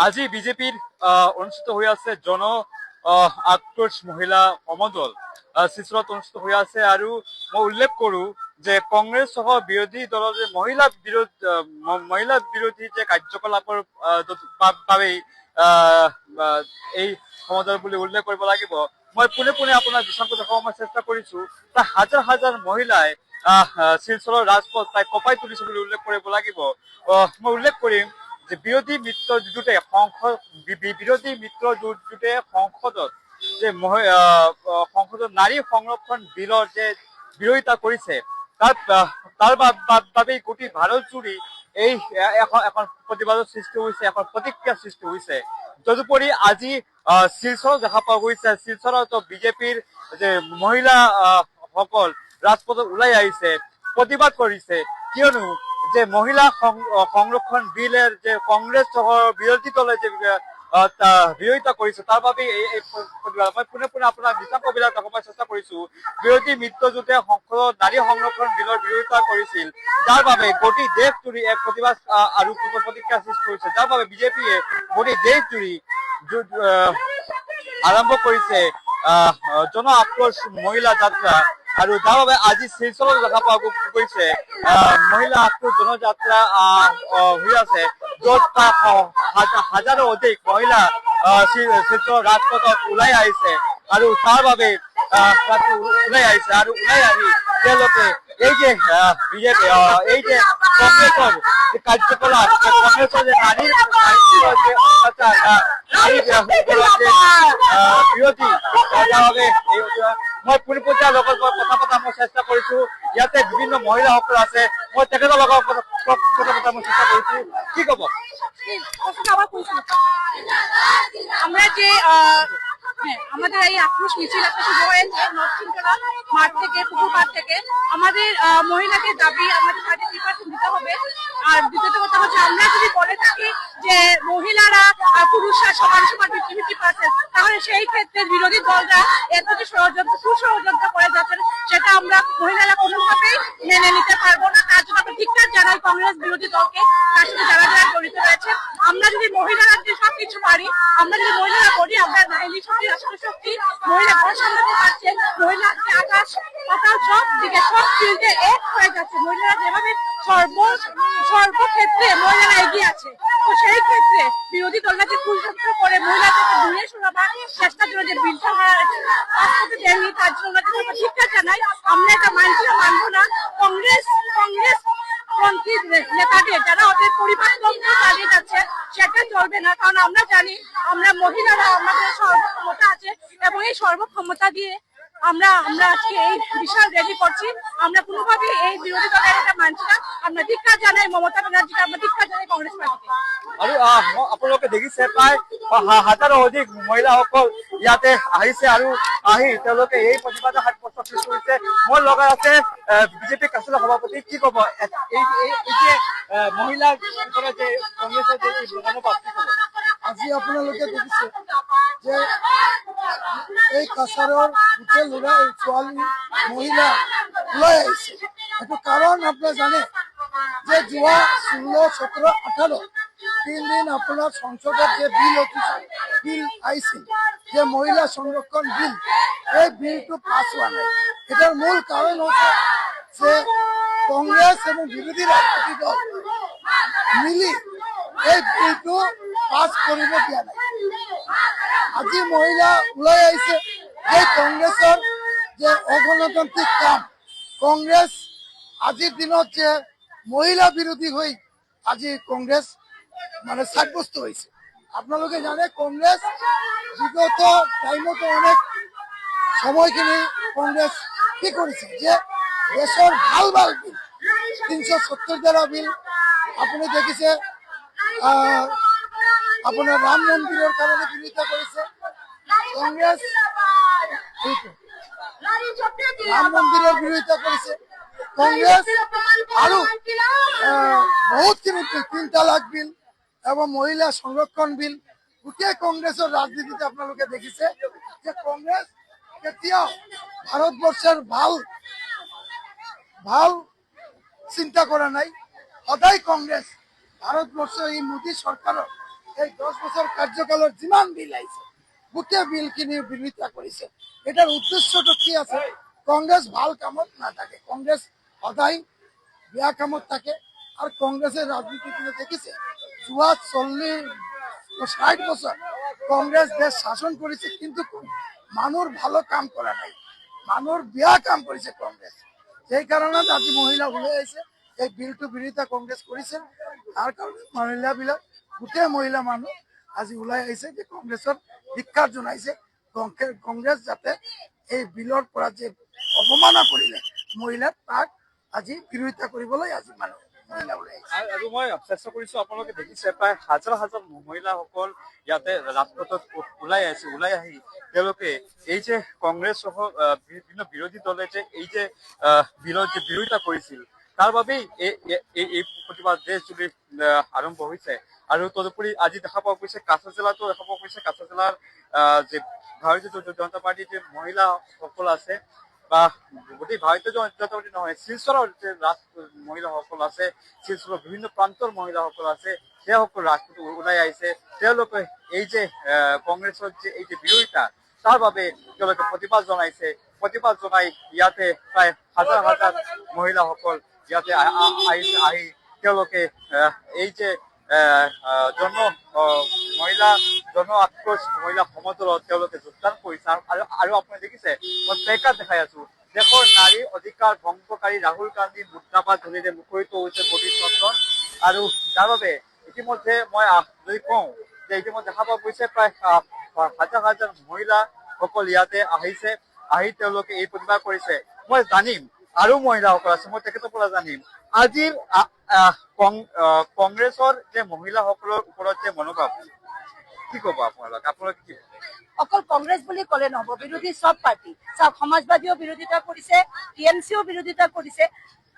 আজি বিজেপিৰ অনুষ্ঠিত হয়ে আছে জন আক্ৰোশ মহিলা সমদল শিলচৰত অনুষ্ঠিত হৈ আছে আৰু মই উল্লেখ কৰো যে কংগ্ৰেছ সহ বিৰোধী দলৰ যে মহিলা বিৰোধী যে কাৰ্যকলাপৰ বাবেই এই সমদল বুলি উল্লেখ কৰিব লাগিব। মই পোনে পোনে আপোনাৰ দৃষ্টান্ত দেখুৱাব চেষ্টা কৰিছো। প্ৰায় হাজাৰ হাজাৰ মহিলাই শিলচৰৰ ৰাজপথ প্ৰায় কঁপাই তুলিছে বুলি উল্লেখ কৰিব লাগিব। মই উল্লেখ কৰিম যে বিৰোধী মিত্ৰ জোঁটে সংসদত যে সংসদত নাৰী সংৰক্ষণ বিলৰ যে বিৰোধিতা কৰিছে তাৰ বাবেই গোটেই ভাৰত জুৰি এই এখন প্ৰতিবাদৰ সৃষ্টি হৈছে, এখন প্ৰতিক্ৰিয়াৰ সৃষ্টি হৈছে। তদুপৰি আজি শিলচৰত দেখা পোৱা গৈছে, শিলচৰত বিজেপিৰ যে মহিলা সকল ৰাজপথত ওলাই আহিছে, প্ৰতিবাদ কৰিছে। কিয়নো যে মহিলা সংৰক্ষণ বিলেৰ যে কংগ্ৰেস সহ বিৰোধী দলেৰ যে বিৰোধিতা কৰিছে তাৰ বাবে এই প্ৰতিবাদ। মই পোনে পোনে আপোনাৰ দৃষ্টান্তবিলাক দেখাব চেষ্টা কৰিছো। বিৰোধী মিত্ৰজোঁটে সংসদত নাৰী সংৰক্ষণ বিলৰ বিৰোধিতা কৰিছিল, যাৰ বাবে গোটেই দেশ জুৰি এক প্ৰতিবাদ আৰু প্ৰতিক্ৰিয়া সৃষ্টি হৈছে, যাৰ বাবে বিজেপিয়ে গোটেই দেশ জুৰি আৰম্ভ কৰিছে জন আক্ৰোশ মহিলা যাত্ৰা। আৰু যাৰ বাবে আজি শিলচৰত দেখা পোৱা গৈছে মহিলা আক্ৰোশ জনযাত্ৰা হৈ আছে, য'ত হাজাৰো অধিক মহিলা শিলচৰ ৰাজপথত ওলাই আহিছে আৰু তাৰ বাবে ওলাই আহিছে আৰু ওলাই আহি তেওঁলোকে এই যে বিজেপি এই যে কংগ্ৰেছৰ যে কাৰ্যকলাপ, কংগ্ৰেছৰ যে নাৰীৰ যে অত্যাচাৰ, নাৰী বিৰোধী বাবে মই পোনে পোনে লগত কথা পতাৰ মই চেষ্টা কৰিছো। ইয়াতে বিভিন্ন মহিলাসকল আছে, মই তেখেতৰ লগত কথা পতাৰ মই চেষ্টা কৰিছো। কি কব? আমরা যে আমাদের এই আক্রোশ মিছিল একটা শুরু হয়েছে নরসিংতলা মাঠ থেকে, পুকুর পাড় থেকে। আমাদের মহিলাদের দাবি আমাদের 30% দিতে হবে। আর দ্বিতীয় কথা হচ্ছে, আমরা যদি বলে থাকি যে মহিলারা পুরুষরা সমান সমান 50-50%, তাহলে সেই ক্ষেত্রে বিরোধী দলরা এত যে কুষড়যন্ত্র করে যাচ্ছেন, সেটা আমরা মহিলারা কোনোভাবেই মেনে নিতে পারবো না। তার জন্য আমরা ধিক্কার জানাই কংগ্রেস বিরোধী দলকে, তার সাথে যারা যারা জড়িত রয়েছে। আমরা যদি মহিলারা যে সবকিছু পারি, আমরা যদি মহিলারা বলি আমরা নারী শক্তি, রাষ্ট্র শক্তি, মহিলা ঘর সামলাতে পারছে, মহিলা আজকে আকাশ পাতাল সব দিকে সব ফিল্ডে এক হয়ে যাচ্ছে। মহিলারা যেভাবে সর্বক্ষেত্রে মহিলারা এগিয়ে আছে, তো সেই ক্ষেত্রে বিরোধী দলরা যে কুষযন্ত্র করে মহিলাদেরকে দূরে সরাবার চেষ্টার জন্য যে বিলটা রাস্তাতে দেয়নি, তার জন্য আমরা ধিক্কার জানাই। আমরা এটা মানবো না। কংগ্রেস পন্থী নেতাদের যারা ওদের পরিবারতন্ত্র চালিয়ে যাচ্ছে, সেটা চলবে না। কারণ আমরা জানি আমরা মহিলারা আমাদের সর্বক্ষমতা আছে এবং এই সর্বক্ষমতা দিয়ে আমরা আজকে এই বিশাল র্যালি করছি। আমরা কোনোভাবেই এই বিরোধী দলের এটা মানছি না। আমরা ধিক্কার জানাই মমতা ব্যানার্জিকে, আমরা ধিক্কার জানাই কংগ্রেস পার্টিকে। আৰু আপোনালোকে দেখিছে প্ৰায় হাজাৰো অধিক মহিলাসকল ইয়াতে আহিছে আৰু আহি তেওঁলোকে এই প্ৰতিবাদৰ সাব্যস্ত কৰিছে। মোৰ লগত আছে বিজেপি কাছলা সভাপতি। কি কব এই যে মহিলা যে কংগ্ৰেছৰ যে মনোভাৱ, কি কব? আজি আপোনালোকে দেখিছে যে এই কাছাৰৰ গোটেই ল'ৰা ছোৱালী মহিলা ওলাই আহিছে। এইটো কাৰণ আপোনাৰ জানে যে যোৱা 16, 17, 18 3 দিন আপোনাৰ সংসদত যে বিল আহিছিল, যে মহিলা সংৰক্ষণ বিল, এই বিলটো পাছ হোৱা নাই। এটাৰ মূল কাৰণ হৈছে যে কংগ্ৰেছ এবং বিৰোধী ৰাজনৈতিক দল মিলি এই বিলটো পাছ কৰিব দিয়া নাই। আজি মহিলা ওলাই আহিছে যে কংগ্ৰেছৰ যে অগণতান্ত্ৰিক কাম, কংগ্ৰেছ আজিৰ দিনত যে মহিলা বিৰোধী হৈ আজি কংগ্ৰেছ মানে সাব্যস্ত হয়েছে। আপনারা জানে কংগ্রেস বিগত টাইমতো অনেক সময়খিনি কংগ্রেস কি করেছে যে দেশের ভাল ভাল বিল 370 ধারা বিল আপনি দেখিছে, আপনার রাম মন্দিরের কারণে বিরোধিতা করেছে কংগ্রেস, রাম মন্দিরের বিরোধিতা করেছে কংগ্রেস। আরো বহুতখিনি 3 তালাক বিল এবং মহিলা সংরক্ষণ বিল, গোটেই কংগ্রেসের রাজনীতিতে আপনারা দেখিছে যে কংগ্রেস কেতিয়াও ভারতবর্ষের ভাল চিন্তা করা নাই। সদায় কংগ্রেস ভারতবর্ষ এই মোদী সরকারের এই 10 বছর কাৰ্যকালৰ যিমান বিল আহিছে গোটেই বিলখিনি বিৰোধিতা কৰিছে। এটাৰ উদ্দেশ্যটো কি আছে? কংগ্ৰেছ ভাল কামত নাথাকে, কংগ্ৰেছ সদায় বেয়া কামত থাকে। আৰ কংগ্ৰেসেৰ ৰাজনীতি দেখিছে যোৱা 40-60 বছর কংগ্রেস দেশ শাসন করেছে, কিন্তু মানুষ ভালো কাম করা নাই, মানুষ বেয়া কাম করেছে কংগ্রেস। সেই কারণে আজি মহিলা ওলাই আহিছে, এই বিলটো বিৰোধিতা কংগ্রেস করেছে। তার কারণে মহিলাবিলাক গোটেই মহিলা মানুষ আজি ওলাই আহিছে যে কংগ্রেসের ধিক্কার জনাইছে। কংগ্রেস যাতে এই বিলৰ পৰা যে অপমানা কৰিলে মহিলাক, তাক আজি বিৰোধিতা কৰিবলৈ আজি মানুহ মহিলা ওলাই আহিছে। আৰু মই চেষ্টা কৰিছো, আপোনালোকে দেখিছে প্ৰায় হাজাৰ হাজাৰ মহিলাসকল ইয়াতে ৰাজপথত ওলাই আহি তেওঁলোকে এই যে কংগ্ৰেছ সহ বিভিন্ন বিৰোধী দলে যে এই যে বিলৰ যে বিৰোধিতা কৰিছিল তাৰ বাবেই এই প্ৰতিবাদ দেশজুৰি আৰম্ভ হৈছে। আৰু তদুপৰি আজি দেখা পোৱা গৈছে কাছাৰ জিলাতো দেখা পোৱা গৈছে, কাছাৰ জিলাৰ যে ভাৰতীয় জনতা পাৰ্টিৰ যে মহিলাসকল আছে বা গোটেই ভাৰতীয় জনতা পাৰ্টি নহয়, শিলচৰৰ যে মহিলাসকল আছে, শিলচৰৰ বিভিন্ন প্ৰান্তৰ মহিলাসকল আছে, সেইসকল ৰাজপথত ওলাই আহিছে। তেওঁলোকে এই যে কংগ্ৰেছৰ যে এই যে বিৰোধিতা তাৰ বাবে তেওঁলোকে প্ৰতিবাদ জনাইছে। প্ৰতিবাদ জনাই ইয়াতে প্ৰায় হাজাৰ হাজাৰ মহিলাসকল ইয়াতে আহি তেওঁলোকে এই যে জন আক্ৰোশ মহিলা সমদলত তেওঁলোকে যোগদান কৰিছে। আৰু আপুনি দেখিছে মই প্লেকাৰ্ড দেখাই আছো, দেশৰ নাৰী অধিকাৰ ভংগকাৰী ৰাহুল গান্ধী মুৰ্দাবাদ ধ্বনিৰে মুখৰিত হৈছে বডি চত্বৰ। আৰু যাৰ বাবে ইতিমধ্যে মই যদি কওঁ যে ইতিমধ্যে দেখা পোৱা গৈছে প্ৰায় হাজাৰ হাজাৰ মহিলাসকল ইয়াতে আহিছে, আহি তেওঁলোকে এই প্ৰতিবাদ কৰিছে। মই জানিম আৰু মহিলাসকল আছে, মই তেখেতৰ পৰা জানিম আজিৰ কংগ্ৰেছৰ যে মহিলাসকলৰ ওপৰত যে মনোভাৱ, কি ক'ব আপোনালোকে কি ভাবে? অকল কংগ্ৰেছ বুলি ক'লে নহব, বিৰোধী চব পাৰ্টি চাওক, সমাজবাদীও বিৰোধিতা কৰিছে, টিএমচিও বিৰোধিতা কৰিছে।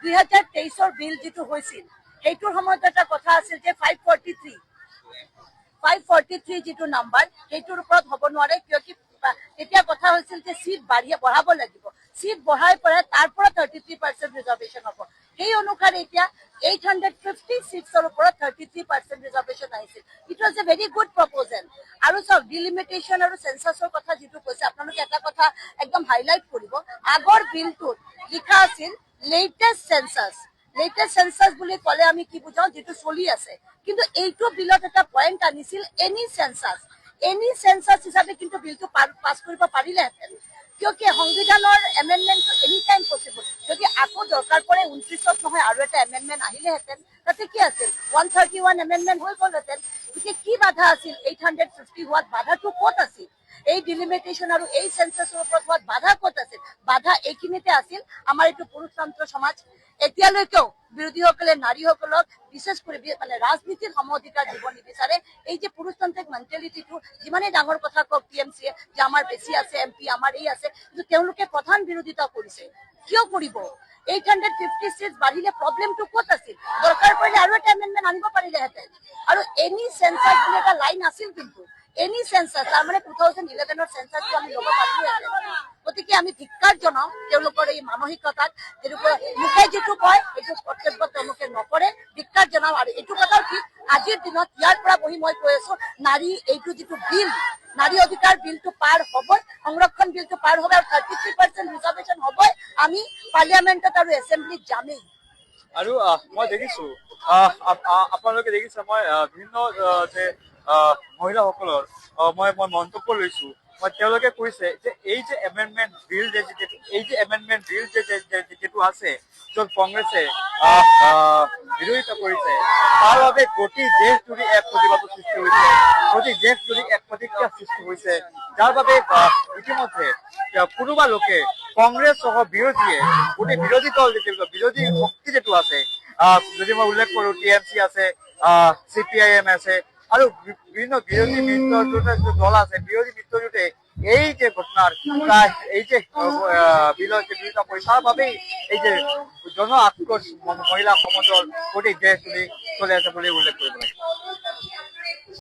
2023ৰ বিল যিটো হৈছিল সেইটোৰ সময়ত এটা কথা আছিল যে 543 যিটো নাম্বাৰ সেইটোৰ ওপৰত হ'ব নোৱাৰে, কিয় কি তেতিয়া কথা হৈছিল যে চিট বঢ়াব লাগিব, চিট বঢ়াই পৰে তাৰ পৰা 33% ৰিজাৰ্ভেশ্যন হ'ব। সেই অনুসাৰে এতিয়া 850 চিটছৰ ওপৰত 33% ৰিজাৰ্ভেশ্যন আহিছিল। It was a very good proposal. আৰু চাওক, ডিলিমিটেশ্যন আৰু চেঞ্চাছৰ কথা যিটো কৈছে, আপোনালোকে এটা কথা একদম হাইলাইট কৰিব, আগৰ বিলটোত লিখা আছিল লেটেষ্ট চেঞ্চাছ। লেটেষ্ট চেঞ্চাছ বুলি ক'লে আমি কি বুজাও, যিটো চলি আছে। কিন্তু এইটো বিলত এটা পইণ্ট আনিছিল এনি চেঞ্চাছ। এনি চেঞ্চাছ হিচাপে কিন্তু বিলটো পাছ কৰিব পাৰিলেহেঁতেন, কিয় কি সংবিধানৰ এমেণ্ডমেণ্টটো এনি টাইম পচিবল। যদি আকৌ দৰকাৰ পৰে 29ত নহয় আৰু এটা এমেণ্ডমেণ্ট আহিলেহেঁতেন, তাতে কি আছিল 131 এমেণ্ডমেণ্ট হৈ গ'লহেঁতেন। গতিকে কি বাধা আছিল 850 হোৱাত? বাধাটো ক'ত আছিল? এই ডিলিমিটেশ্যন আৰু এই চেঞ্চাছৰ ওপৰত হোৱাত বাধা ক'ত আছিল? বাধা এইখিনিতে আছিল। আমাৰ এইটো পুৰুষতন্ত্ৰ সমাজ, এতিয়ালৈকেও বিৰোধীসকলে নাৰীসকলক বিশেষ কৰি মানে ৰাজনীতিৰ সম অধিকাৰ দিব নিবিচাৰে। এই যে পুৰুষতান্ত্ৰিক মেণ্টেলিটিটো যিমানেই ডাঙৰ কথা কওক টিএমচিয়ে যে আমাৰ বেছি আছে এমপি, আমাৰ এই আছে, কিন্তু তেওঁলোকে প্ৰধান বিৰোধিতা কৰিছে। কিয় কৰিব? 850 চিট বাঢ়িলে প্ৰব্লেমটো ক'ত আছিল? দৰকাৰ পৰিলে আৰু এটা এমেণ্ডমেণ্ট আনিব পাৰিলেহেঁতেন। আৰু এনি চেঞ্চাছ বুলি এটা লাইন আছিল, কিন্তু এনি চেঞ্চাছ তাৰমানে 2011ৰ চেঞ্চাছটো আমি ল'ব পাৰিলোহেঁতেন। গতিকে আমি ধিক্কাৰ জনাওঁ তেওঁলোকৰ এই মানসিকতাত, মুখে যিটো কয় এইটো কৰ্তব্য তেওঁলোকে নকৰে, ধিক্কাৰ জনাওঁ। আৰু এইটো কথা কি, আজিৰ দিনত ইয়াৰ পৰা বহি মই কৈ আছো, নাৰী এইটো যিটো বিল, নাৰী অধিকাৰ বিলটো পাৰ হ'বই, সংৰক্ষণ বিলটো পাৰ হ'ব, আৰু 33% ৰিজাৰ্ভেশ্যন হ'বই। আমি পাৰ্লিয়ামেণ্টত আৰু এছেম্বলিত যামেই। আৰু মই দেখিছো আপোনালোকে দেখিছে, মই বিভিন্ন যে মহিলাসকলৰ মই মন্তব্য লৈছো। তেওঁলোকে কৈছে যে এই যে এমেণ্ডমেণ্ট বিল যিটো আছে, য'ত কংগ্ৰেছে বিৰোধিতা কৰিছে, তাৰ বাবে গোটেই দেশজুৰি এক প্ৰতিবাদৰ সৃষ্টি হৈছে, গোটেই দেশজুৰি এক প্ৰতিক্ৰিয়াৰ সৃষ্টি হৈছে। যাৰ বাবে ইতিমধ্যে কোনোবা লোকে কংগ্ৰেছ সহ বিৰোধীয়ে, গোটেই বিৰোধী দল বিৰোধী শক্তি যিটো আছে, যদি মই উল্লেখ কৰো টিএমচি আছে, CPIM আছে, আৰু বিভিন্ন বিৰোধী মিত্ৰজোঁটে দল আছে, বিৰোধী মিত্ৰজোঁটে এই যে ঘটনাৰ এই যে বিলৰ যে বিৰোধিতা কৰি, তাৰ বাবেই এই যে জন আক্ৰোশ মহিলা সমদল গোটেই দেশজুৰি চলি আছে বুলি উল্লেখ কৰিব লাগে।